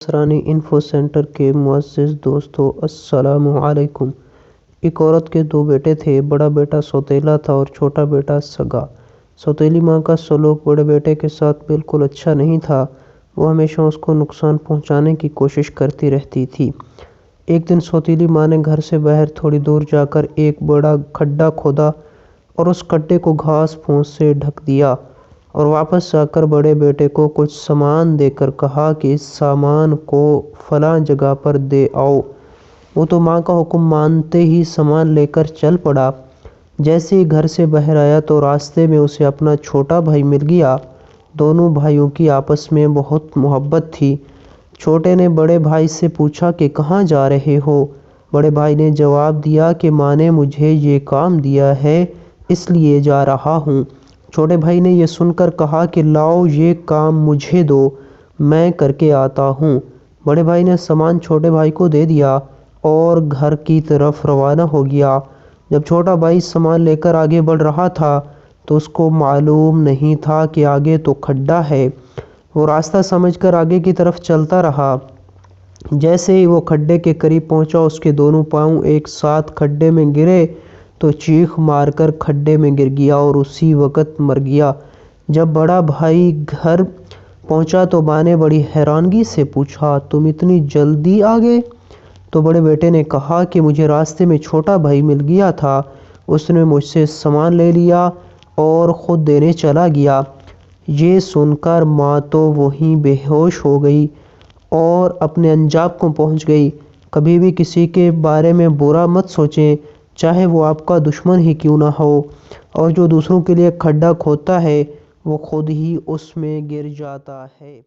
نصرانی info centre کے معزز دوستو، السلام علیکم۔ ایک عورت کے دو بیٹے تھے، بڑا بیٹا سوتیلا تھا اور چھوٹا بیٹا سگا۔ سوتیلی ماں کا سلوک بڑے بیٹے کے ساتھ بالکل اچھا نہیں تھا، وہ ہمیشہ اس کو نقصان پہنچانے کی کوشش کرتی رہتی تھی۔ ایک دن سوتیلی ماں نے گھر سے باہر تھوڑی دور جا کر ایک بڑا کھڈا کھودا اور اس کھڈے کو گھاس پھوس سے ڈھک دیا اور واپس آ کر بڑے بیٹے کو کچھ سامان دے کر کہا کہ اس سامان کو فلاں جگہ پر دے آؤ۔ وہ تو ماں کا حکم مانتے ہی سامان لے کر چل پڑا۔ جیسے ہی گھر سے باہر آیا تو راستے میں اسے اپنا چھوٹا بھائی مل گیا۔ دونوں بھائیوں کی آپس میں بہت محبت تھی۔ چھوٹے نے بڑے بھائی سے پوچھا کہ کہاں جا رہے ہو؟ بڑے بھائی نے جواب دیا کہ ماں نے مجھے یہ کام دیا ہے، اس لیے جا رہا ہوں۔ چھوٹے بھائی نے یہ سن کر کہا کہ لاؤ یہ کام مجھے دو، میں کر کے آتا ہوں۔ بڑے بھائی نے سامان چھوٹے بھائی کو دے دیا اور گھر کی طرف روانہ ہو گیا۔ جب چھوٹا بھائی سامان لے کر آگے بڑھ رہا تھا تو اس کو معلوم نہیں تھا کہ آگے تو کھڈا ہے۔ وہ راستہ سمجھ کر آگے کی طرف چلتا رہا۔ جیسے ہی وہ کھڈے کے قریب پہنچا، اس کے دونوں پاؤں ایک ساتھ کھڈے میں گرے تو چیخ مار کر کھڈے میں گر گیا اور اسی وقت مر گیا۔ جب بڑا بھائی گھر پہنچا تو ماں نے بڑی حیرانگی سے پوچھا، تم اتنی جلدی آ گئے؟ تو بڑے بیٹے نے کہا کہ مجھے راستے میں چھوٹا بھائی مل گیا تھا، اس نے مجھ سے سامان لے لیا اور خود دینے چلا گیا۔ یہ سن کر ماں تو وہیں بے ہوش ہو گئی اور اپنے انجام کو پہنچ گئی۔ کبھی بھی کسی کے بارے میں برا مت سوچیں، چاہے وہ آپ کا دشمن ہی کیوں نہ ہو، اور جو دوسروں کے لیے کھڈا کھودتا ہے وہ خود ہی اس میں گر جاتا ہے۔